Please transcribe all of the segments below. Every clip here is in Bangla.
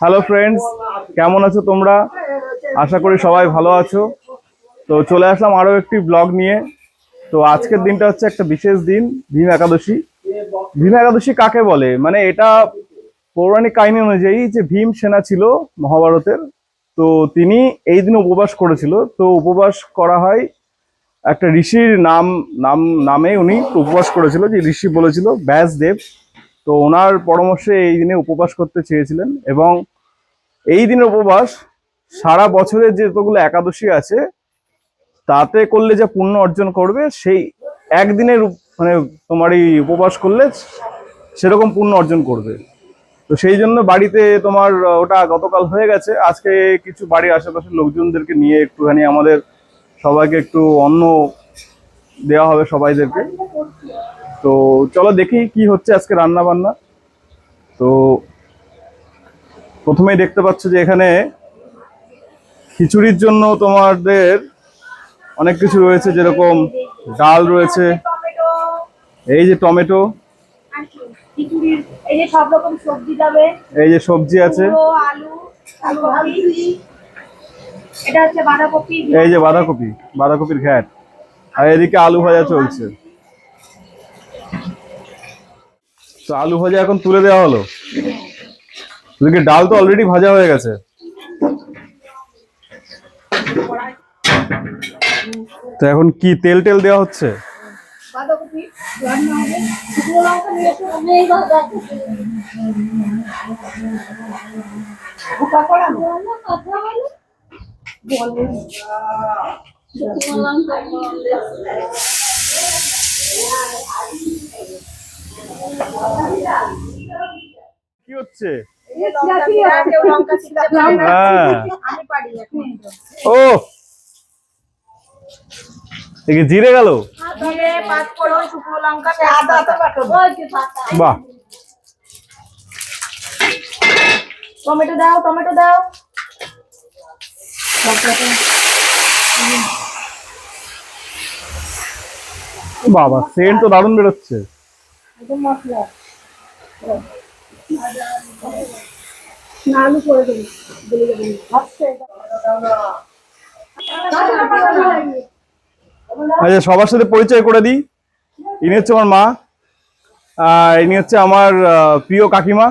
হ্যালো ফ্রেন্ডস, কেমন আছো তোমরা? আশা করি সবাই ভালো আছো। তো চলে আসলাম আরো একটি ব্লগ নিয়ে। তো আজকের দিনটা হচ্ছে একটা বিশেষ দিন, ভীম একাদশী। ভীম একাদশী কাকে বলে, মানে এটা পৌরাণিক কাহিনী অনুযায়ী যে ভীম সেনা ছিল মহাভারতের, তো তিনি এই দিন উপবাস করেছিল। তো উপবাস করা হয় একটা ঋষির নামে, উনি উপবাস করেছিল, যে ঋষি বলেছিল ব্যাসদেব। তো ওনার পরামর্শে এই দিনে উপবাস করতে চেয়েছিলেন, এবং এই দিনের উপবাস সারা বছরের যতগুলো একাদশী আছে তাতে করলে যে পুণ্য অর্জন করবে, সেই একদিনের মানে তোমার এই উপবাস করলে সেরকম পুণ্য অর্জন করবে। তো সেই জন্য বাড়িতে তোমার ওটা গতকাল হয়ে গেছে। আজকে কিছু বাড়ির আশেপাশের লোকজনদেরকে নিয়ে একটুখানি আমাদের সবাইকে একটু অন্ন দেওয়া হবে সবাইদেরকে। তো চলো দেখি কি হচ্ছে আজকে রান্না বান্না। তো প্রথমেই দেখতে পাচ্ছ যে এখানে খিচুড়ির জন্য তোমাদের অনেক কিছু রয়েছে, যেরকম ডাল রয়েছে, এই যে টমেটো, এই যে সব রকম সবজি যাবে, এই যে সবজি আছে, আলু, এটা হচ্ছে বাঁধাকপি, এই যে বাঁধাকপির ঘ্যাট, আর এদিকে আলু ভাজা চলছে। তো আলু ভাজা এখন তুলে দেওয়া হলো, এদিকে ডাল তো অলরেডি ভাজা হয়ে গেছে। তো এখন কি তেল দেওয়া হচ্ছে? কি হচ্ছে? ও জিরে গেল, বাহ। টমেটো দাও, বাবা সেন্ট তো দারুণ বেরোচ্ছে। মশলা আলু করে দেবো, আচ্ছা সবার সাথে পরিচয় করে দিই। ইনি হচ্ছে আমার মা, আর ইনি হচ্ছে আমার প্রিয় কাকিমা।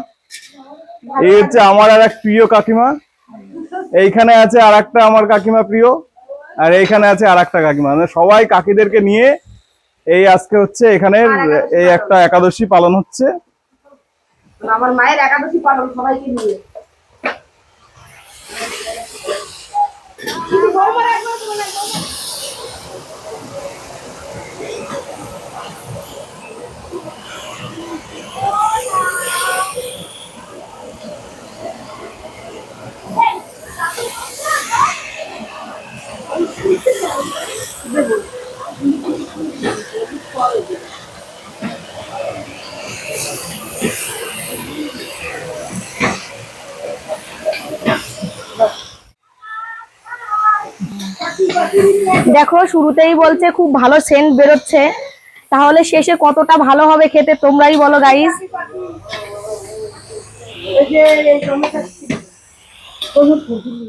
এই হচ্ছে আমার আর এক প্রিয় কাকিমা। এইখানে আছে আর একটা আমার কাকিমা প্রিয়, আর এইখানে আছে আর একটা কাকিমা। মানে সবাই কাকিদেরকে নিয়ে এই আজকে হচ্ছে এখানে এই একটা একাদশী পালন হচ্ছে। আমার মায়ের একাদশী পালন সবাইকে নিয়ে। দেখো শুরুতেই বলছে খুব ভালো সেন্ট বেরোচ্ছে, তাহলে শেষে কতটা ভালো হবে খেতে তোমরাই বলো গাইস।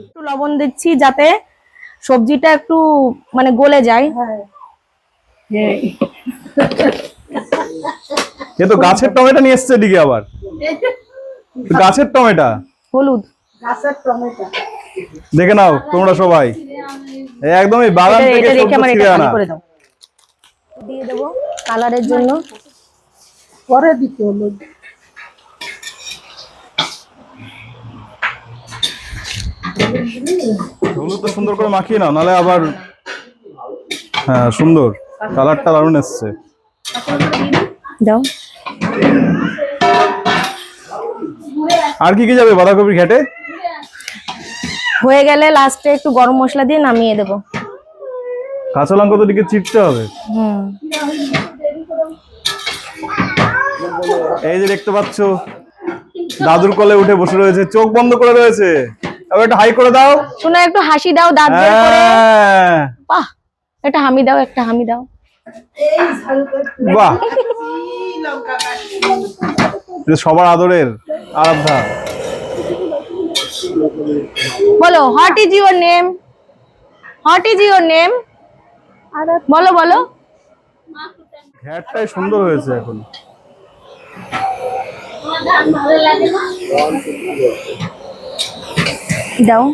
একটু লবণ দিচ্ছি যাতে সবজিটা একটু মানে গলে যায়। এ তো গাছের টমেটো নিয়ে এসছে এদিকে, আবার গাছের টমেটো, হলুদ গাছের টমেটো দেখে নাও তোমরা সবাই, একদমই বাগান থেকে ছিঁড়ে আনা। দিয়ে দেবো কালারের জন্য, পরে দিতে হলো। হলুদ তো সুন্দর করে মাখিয়ে নাও, নাহলে আবার হ্যাঁ সুন্দর কালারটা দারুণ এসছে। দাও। আর কি কি যাবে বাঁধাকপির ঘ্যাটে? হয়ে গেলে লাস্টে একটু গরম মশলা দিয়ে নামিয়ে দেবো। কাঁচা লঙ্কা তো দিকে চিটতে হবে। এই যে দেখতে পাচ্ছ দাদুর কোলে উঠে বসে রয়েছে, চোখ বন্ধ করে রয়েছে। এবার একটা হাই করে দাও, শোনো একটু হাসি দাও দাঁত বের করে। বাহ, একটা হামি দাও, একটা হামি দাও। বাহ যে সবার আদরের আরাধ্যা। বলো, what is your name? What is your name? বলো বলো। ঘ্যাটটাই সুন্দর হয়েছে এখন। দাও।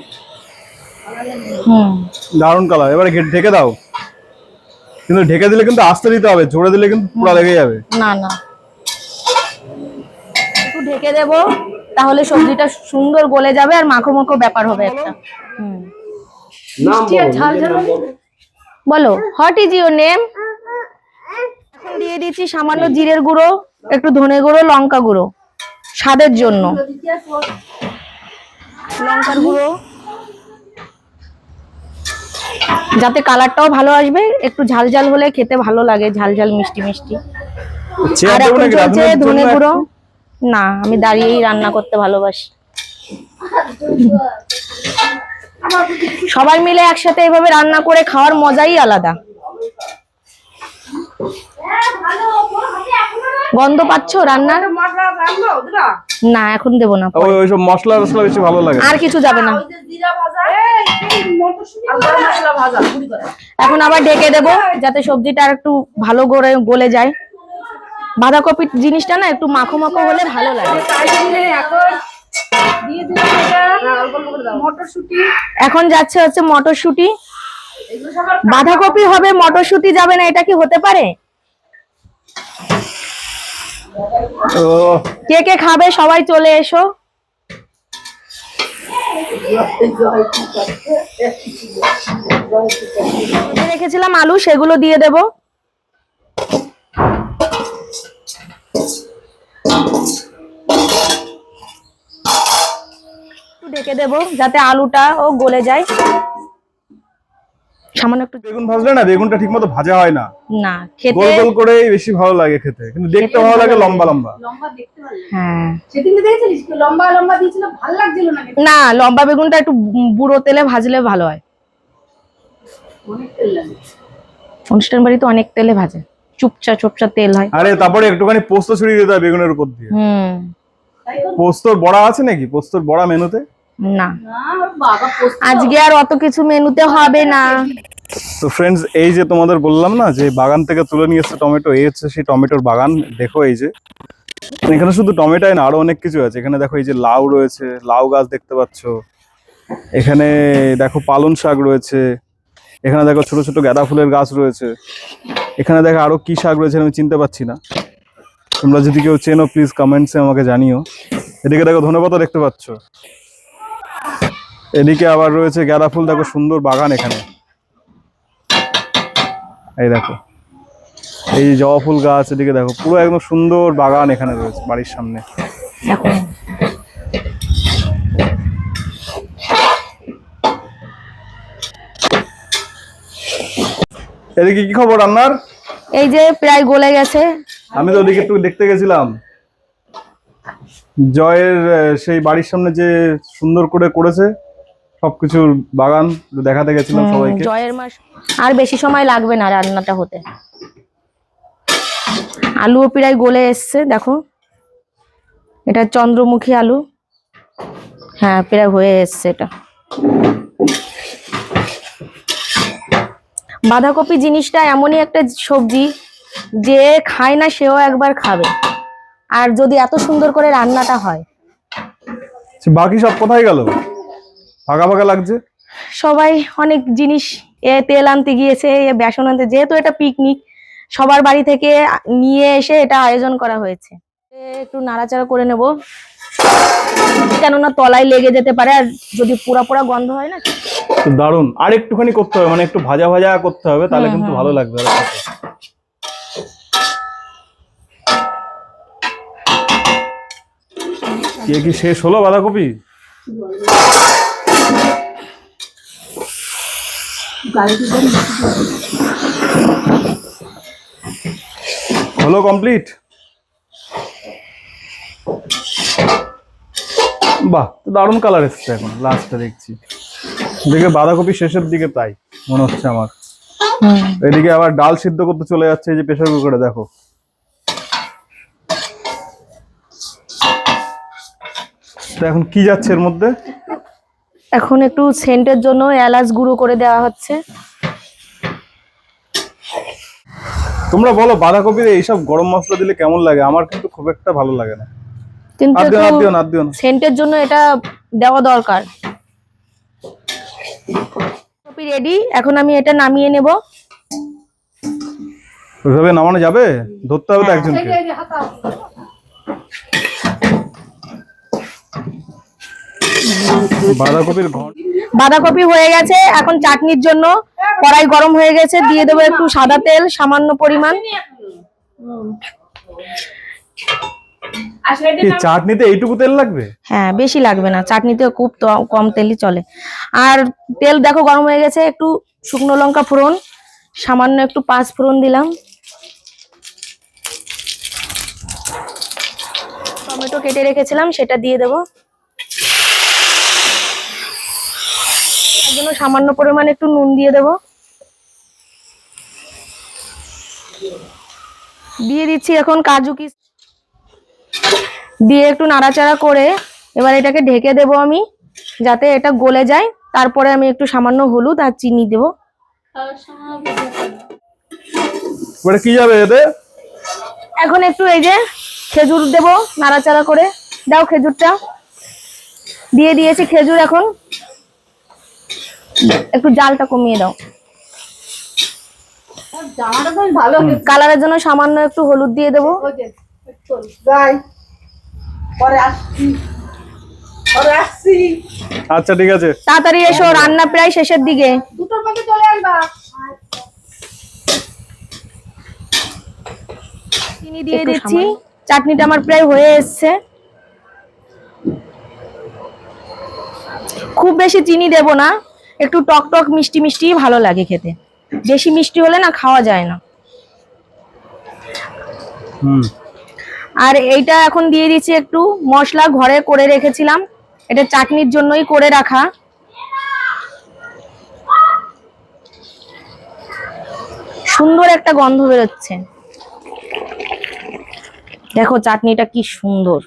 দারুণ কালার। এবারে ঢেকে দাও, কিন্তু ঢেকে দিলে কিন্তু আস্তে দিতে হবে, জোরে দিলে কিন্তু পুরো লেগে যাবে। না না, একটু ঢেকে দেবো, তাহলে সবজিটা সুন্দর গলে যাবে আর মাখো মাখো ব্যাপার হবে একটা। মিষ্টি আর ঝাল ঝাল হবে। বলো, হোয়াট ইজ ইউর নেম? এখন দিয়ে দিচ্ছি সামান্য জিরের গুঁড়ো, একটু ধনে গুঁড়ো, লঙ্কা গুঁড়ো স্বাদের জন্য, লঙ্কার গুঁড়ো যাতে কালারটাও ভালো আসবে। একটু ঝাল ঝাল হলে খেতে ভালো লাগে, ঝাল ঝাল মিষ্টি মিষ্টি। আর এখন চলছে ধনে গুঁড়ো। না, আমি দাঁড়িয়েই রান্না করতে ভালোবাসি। সবাই মিলে একসাথে এভাবে রান্না করে খাওয়ার মজাই আলাদা। গন্ধ পাচ্ছো রান্নার? না, এখন দেবো না, ওইসব মশলা টসলা বেশি ভালো লাগে। আর কিছু যাবে না। এখন আবার ঢেকে দেবো যাতে সবজিটা আর একটু ভালো করে গলে যায়। বাঁধাকপির জিনিসটা না একটু মাখো মাখো হলে ভালো লাগে। এখন যাচ্ছে হচ্ছে মটরশুঁটি। বাঁধাকপি হবে, মটরশুঁটি যাবে না, এটা কি হতে পারে? কে কে খাবে সবাই চলে এসো। রেখেছিলাম আলু, সেগুলো দিয়ে দেব। ঢেকে দেব যাতে আলুটা ও গলে যায়। সামান্য একটু বেগুন ভাজলে না, বেগুনটা ঠিকমতো ভাজা হয় না, না খেতে গোল গোল করেই বেশি ভালো লাগে খেতে, কিন্তু দেখতে ভালো লাগে লম্বা লম্বা। হ্যাঁ, সেদিন দেখেছিস লম্বা লম্বা দিয়েছিল, ভালো লাগছিল না? না, লম্বা বেগুনটা একটু বুড়ো তেলে ভাজলে ভালো হয়। অনেক তেল লাগে। অনুষ্ঠান বাড়িতে অনেক তেলে ভাজে, চুপচা চুপচা তেল হয়। আরে তারপরে একটুখানি পোস্ত ছড়িয়ে দিতে হয় বেগুনের উপর দিয়ে। পোস্তর বড়া আছে নাকি? পোস্তর বড়া মেনুতে? না, বাবা আজকে আর অত কিছু মেনুতে হবে না। তো ফ্রেন্ডস, এই যে তোমাদের বললাম না যে বাগান থেকে তুলে নিয়ে এসেছে টমেটো, এই হচ্ছে সেই টমেটোর বাগান। দেখো এই যে এখানে শুধু টমেটোই না, আরো অনেক কিছু আছে। এখানে দেখো এই যে লাউ রয়েছে, লাউ গাছ দেখতে পাচ্ছো। এখানে দেখো পালং শাক রয়েছে। এখানে দেখো ছোট ছোট গাঁদা ফুলের গাছ রয়েছে। এখানে দেখো আরো কি শাক রয়েছে আমি চিনতে পারছি না। তোমরা যদি কেউ চেনো প্লিজ কমেন্টসে আমাকে জানিও। এদিকে দেখো ধনেপাতা দেখতে পাচ্ছ। এদিকে আবার রয়েছে গাঁদা ফুল, দেখো সুন্দর বাগান এখানে। এই দেখো এই জবা ফুল গাছ, এদিকে দেখো পুরো একদম সুন্দর বাগান এখানে রয়েছে বাড়ির সামনে। এদিকে কি খবর রান্নার? এই যে প্রায় গলে গেছে। আমি তো ওদিকে একটু দেখতে গেছিলাম, জয়ের সেই বাড়ির সামনে যে সুন্দর করে করেছে সবকিছুর বাগান, দেখাতে গেছিলাম সবাইকে। জয়ের মাস আর বেশি সময় লাগবে না রান্নাটা হতে। আলুও প্রায় গলে এসছে, দেখো এটা চন্দ্রমুখী আলু। হ্যাঁ, প্রায় হয়ে এসছে এটা। বাঁধাকপি জিনিসটা এমনই একটা সবজি যে খায় না সেও একবার খাবে, আর যদি এত সুন্দর করে রান্নাটা হয়। বাকি সব কোথায় গেল? ফাঁকা ফাঁকা লাগছে। সবাই অনেক জিনিস, তেল আনতে গিয়েছে, বেসন আনতে, যেহেতু এটা পিকনিক সবার বাড়ি থেকে নিয়ে এসে এটা আয়োজন করা হয়েছে। একটু নাড়াচাড়া করে নেব, কেননা তলায় লেগে যেতে পারে, আর যদি পুরা পুরা গন্ধ হয় না। দারুন। আর একটুখানি করতে হবে, মানে একটু ভাজা ভাজা করতে হবে, তাহলে কিন্তু ভালো লাগবে। কে কি শেষ হলো বাঁধাকপি? হলো কমপ্লিট। বাহ, দারুণ কালার এসছে এখন লাস্টে দেখছি। এদিকে বাঁধাকপি শেষের দিকে প্রায় মনে হচ্ছে আমার। এদিকে আবার ডাল সিদ্ধ করতে চলে যাচ্ছে এই যে প্রেসার কুকারে, দেখো তো এখন কি যাচ্ছে এর মধ্যে? এখন একটু সেন্টের জন্য এলাচ গুঁড়ো করে দেওয়া হচ্ছে। তোমরা বলো বাঁধাকপিতে এইসব গরম মশলা দিলে কেমন লাগে? আমার কিন্তু খুব একটা ভালো লাগে না। কিন্তু আর দিও না, আর একটু দিও না, আর দিও না। সেন্টের জন্য এটা দেওয়া দরকার। কপি রেডি, এখন আমি এটা নামিয়ে নেব। ওইভাবে নামানো যাবে? ধরতে হবে তো হ্যাঁ। একজনকে। এই যে হাতাও। বাঁধাকপির ঘন্ট বাঁধাকপি হয়ে গেছে, এখন চাটনির জন্য কড়াই গরম হয়ে গেছে, দিয়ে দেবো একটু সাদা তেল সামান্য পরিমাণ। আসলে এটা কি চাটনিতে এইটুকু তেল লাগবে? হ্যাঁ, বেশি লাগবে না, চাটনিতে খুব কম তেলই চলে। আর তেল দেখো গরম হয়ে গেছে, একটু শুকনো লঙ্কা ফোড়ন, সামান্য একটু পাঁচ ফোড়ন দিলাম। টমেটো কেটে রেখেছিলাম সেটা দিয়ে দেবো। তার জন্য সামান্য পরিমাণে একটু নুন দিয়ে দেবো। দিয়ে দিচ্ছি এখন কাজু কিশমিশ, দিয়ে একটু নাড়াচাড়া করে এবার এটাকে ঢেকে দেবো আমি, যাতে এটা গলে যায়। তারপরে আমি একটু সামান্য হলুদ আর চিনি দেবো। এবারে কি যাবে এতে? এখন একটু এই যে খেজুর দেবো, নাড়াচাড়া করে দাও। খেজুরটা দিয়ে দিয়েছি। খেজুর এখন একটু জালটা কমিয়ে দাও। জামাটা তো ভালো হয়েছে। কালারের জন্য সামান্য একটু হলুদ দিয়ে দেবো। ওই যে, চল, যাই। পরে আসছি। পরে আসছি। আচ্ছা ঠিক আছে। তাড়াতাড়ি এসো, রান্না প্রায় শেষের দিকে। দুটোর মধ্যে চলে আসবা। চিনি দিয়ে দিচ্ছি। চাটনিটা আমার প্রায় হয়ে এসছে। খুব বেশি চিনি দেব না, একটু টক টক মিষ্টি মিষ্টি ভালো লাগে খেতে। বেশি মিষ্টি হলে না খাওয়া যায় না। হুম। আর এইটা এখন দিয়ে দিচ্ছি একটু মশলা, ঘরে করে রেখেছিলাম, এটা চাটনির জন্যই করে রাখা। সুন্দর একটা গন্ধ বেরোচ্ছে, দেখো চাটনিটা কি সুন্দর।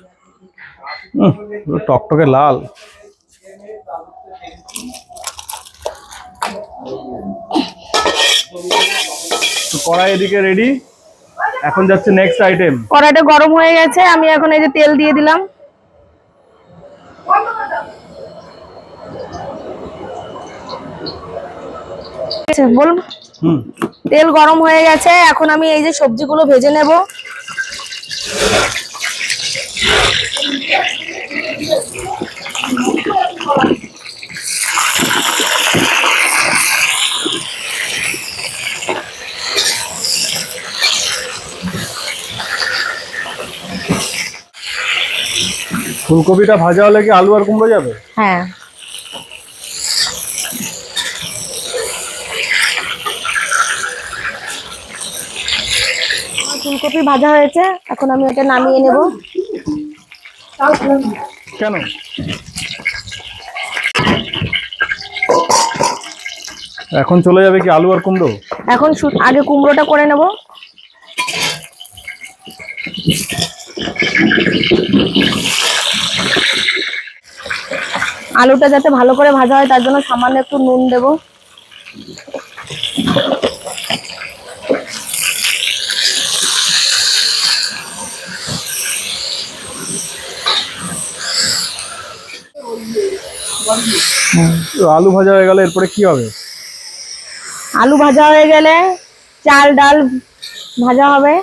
পুরো টকটকে লাল। তো কড়াই এদিকে রেডি, এখন যাচ্ছে নেক্সট আইটেম। কড়াইটা গরম হয়ে গেছে, আমি এখন এই যে তেল দিয়ে দিলাম। বলুন। হুম। তেল গরম হয়ে গেছে, এখন আমি এই যে সবজিগুলো ভেজে নেব। ফুলকপিটা ভাজা হলে কি আলু আর কুমড়ো যাবে? হ্যাঁ, ফুলকপি ভাজা হয়েছে, এখন আমি এটা নামিয়ে নেব। কেন? এখন চলে যাবে কি আলু আর কুমড়ো? এখন আগে কুমড়োটা করে নেব। আলুটা যাতে ভালো করে ভাজা হয় তার জন্য সামান্য একটু নুন দেব। তো আলু ভাজা হয়ে গেলে এরপরে কি হবে? আলু ভাজা হয়ে গেলে চাল ডাল ভাজা হবে।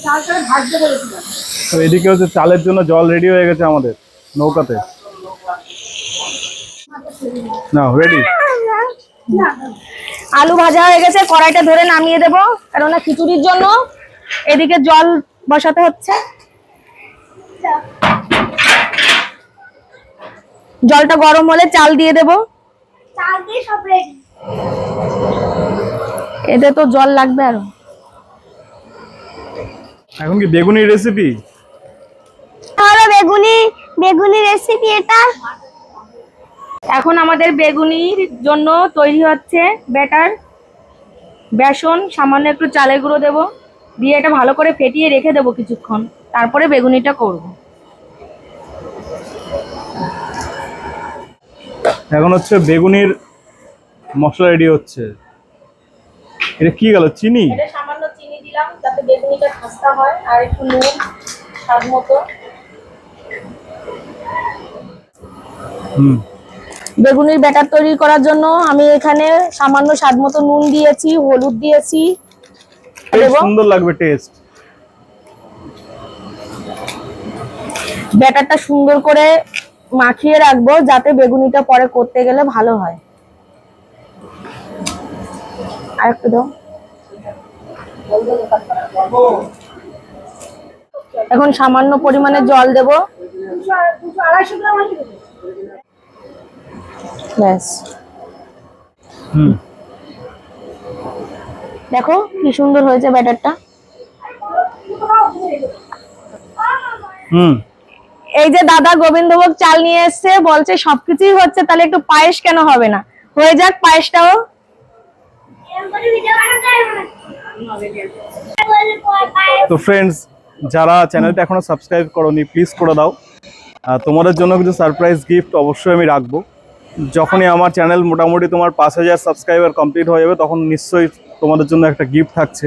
চালটা ভাজতে বলেছিলাম। তো এদিকে হচ্ছে চালের জন্য জল রেডি হয়ে গেছে আমাদের নৌকাতে। না রেডি। আলু ভাজা হয়ে গেছে, কড়াইটা ধরে নামিয়ে দেব, কেননা খিচুড়ির জন্য এদিকে জল বসাতে হচ্ছে। জলটা গরম হলে চাল দিয়ে দেব। চাল দিয়ে সব রেডি। এতে তো জল লাগবে আরো। এখন কি বেগুনি রেসিপি? আরে বেগুনি রেসিপি এটা। এখন আমাদের বেগুনির জন্য তৈরি হচ্ছে ব্যাটার। বেসন, সামান্য একটু চালের গুঁড়ো দেবো, দিয়ে এটা ভালো করে ফেটিয়ে রেখে দেবো কিছুক্ষণ, তারপরে বেগুনিটা করব। এখন হচ্ছে বেগুনির মশলা রেডি হচ্ছে। এটা কি গেল, চিনি? এটা সামান্য চিনি দিলাম যাতে বেগুনিটা খাস্তা হয়, আর একটু নুন স্বাদ মতো। বেগুনির ব্যাটার তৈরি করার জন্য আমি এখানে সামান্য স্বাদ মতো নুন দিয়েছি, হলুদ দিয়েছি। বেশ সুন্দর লাগবে টেস্ট। ব্যাটারটা সুন্দর করে মাখিয়ে রাখবো যাতে বেগুনিটা পরে করতে গেলে ভালো হয়। আরেকটু দাও। এখন সামান্য পরিমাণে জল দেব। 200-250 গ্রাম আছে। ব্যাস। দেখো কি সুন্দর হয়েছে ব্যাটারটা। এই যে দাদা গোবিন্দভোগ চাল নিয়ে এসছে, বলছে সবকিছুই হচ্ছে, তাহলে একটু পায়েস কেন হবে না? হয়ে যাক পায়েসটাও। তো ফ্রেন্ডস, যারা চ্যানেলটা এখনো সাবস্ক্রাইব করোনি প্লিজ করে দাও। তোমাদের জন্য কিছু সারপ্রাইজ গিফট অবশ্যই আমি রাখবো। যখনই আমার চ্যানেল মোটামুটি তোমার 5000 সাবস্ক্রাইবার কমপ্লিট হয়ে যাবে তখন নিশ্চয়ই তোমাদের জন্য একটা গিফট থাকছে।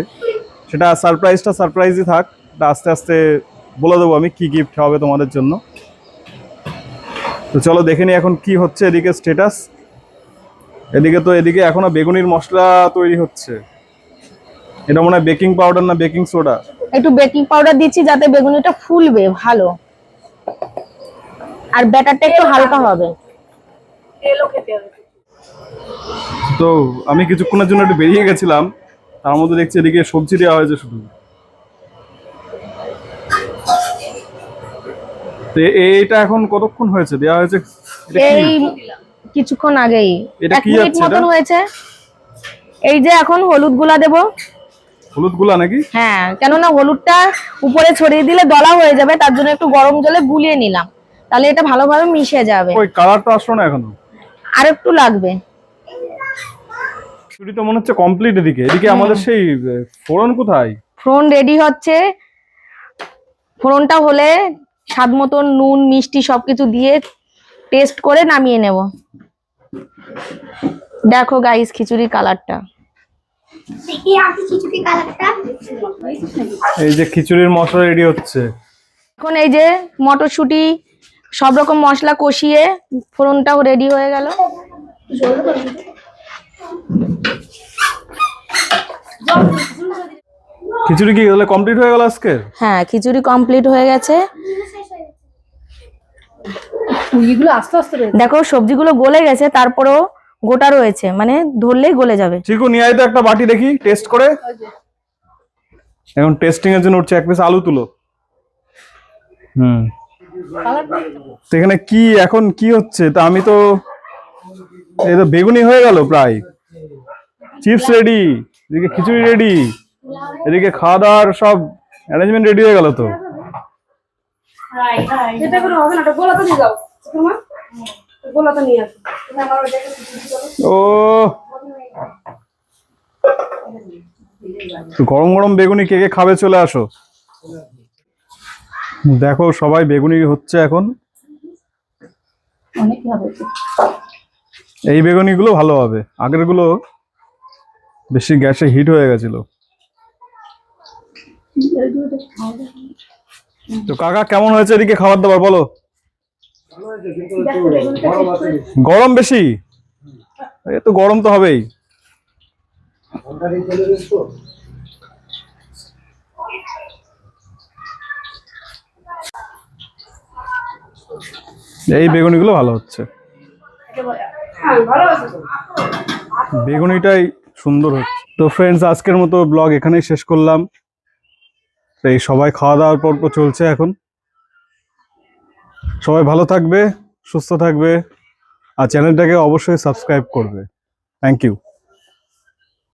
সেটা সারপ্রাইজই থাক, এটা আস্তে আস্তে বলে দেবো আমি কি গিফট হবে তোমাদের জন্য। তো চলো দেখে নিই এখন কি হচ্ছে এদিকে স্ট্যাটাস। এদিকে এখনো বেগুনির মশলা তৈরি হচ্ছে। এটা মনে হয় বেকিং পাউডার না বেকিং সোডা? একটু বেকিং পাউডার দিচ্ছি যাতে বেগুনিটা ফুলবে ভালো, আর ব্যাটারটা একটু হালকা হবে। তেলও খেতে হবে। তো আমি কিছুক্ষণের জন্য একটু বেরিয়ে গেছিলাম, তার মধ্যে দেখছি এদিকে সবজি দেওয়া হয়েছে শুধু। তো এইটা এখন কতক্ষণ হয়েছে দেওয়া হয়েছে? এটা কি? এই কিছুক্ষণ আগেই, এটা 1 কি মিনিট যাচ্ছে মতন এটা? হয়েছে। এই যে এখন হলুদ গুলা দেবো। হলুদ গুলা নাকি? হ্যাঁ, কেননা হলুদটা উপরে ছড়িয়ে দিলে দলা হয়ে যাবে, তার জন্য একটু গরম জলে গুলিয়ে নিলাম, তাহলে এটা ভালোভাবে মিশে যাবে। ওই কালারটা আসলো না এখনো, আর একটু লাগবে। ছুরি তো মনে হচ্ছে কমপ্লিট। এদিকে আমাদের সেই ফোড়ন কোথায়? ফোড়ন রেডি হচ্ছে। ফোড়নটা হলে স্বাদ মতো নুন মিষ্টি সবকিছু দিয়ে টেস্ট করে নামিয়ে নেব। দেখো গাইস খিচুড়ি কালারটা। দেখি আপনি খিচুড়ি কালারটা। এই যে খিচুড়ির মশলা রেডি হচ্ছে। এখন এই যে মটরশুঁটি সব রকম মশলা কষিয়ে ফোড়নটাও রেডি হয়ে গেল। খিচুড়ি কি তাহলে কমপ্লিট হয়ে গেল আজকে? হ্যাঁ, খিচুড়ি কমপ্লিট হয়ে গেছে। এগুলো আস্তে আস্তে রয়েছে। দেখো সবজিগুলো গলে গেছে, তারপরেও গোটা রয়েছে, মানে ধরলেই গলে যাবে। চিকু নিয়ে আয় তো একটা বাটি দেখি টেস্ট করে। এখন টেস্টিং এর জন্য উঠছে, এক পিস আলু তুলো। তো এখানে কি এখন কি হচ্ছে? তা আমি তো এই তো বেগুনি হয়ে গেল প্রায়, চিপস রেডি, এদিকে খিচুড়ি রেডি, এদিকে খাওয়া দাওয়ার সব অ্যারেঞ্জমেন্ট রেডি হয়ে গেল। তো এটা করে হবে না, এটা গোলাটা নিয়ে যাও তোমার, গোলাটা নিয়ে আসো। তুমি আমার ওটাকে ও তো গরম গরম বেগুনি কে কে খাবে চলে আসো। দেখো সবাই বেগুনি হচ্ছে এখন। অনেক ভালো। এই বেগুনিগুলো ভালো হবে, আগের গুলো বেশি গ্যাসে হিট হয়ে গেছিল। তো কাকা কেমন হয়েছে এদিকে খাবার দাবার বলো? গরম বেশি? এ তো গরম তো হবেই। এই বেগুনিগুলো ভালো হচ্ছে, বেগুনিটাই সুন্দর হচ্ছে। তো ফ্রেন্ডস, আজকের মতো ব্লগ এখানেই শেষ করলাম। তো এই সবাই খাওয়া দাওয়ার পর্ব চলছে এখন। সবাই ভালো থাকবে, সুস্থ থাকবে, আর চ্যানেলটাকে অবশ্যই সাবস্ক্রাইব করবে। Thank you.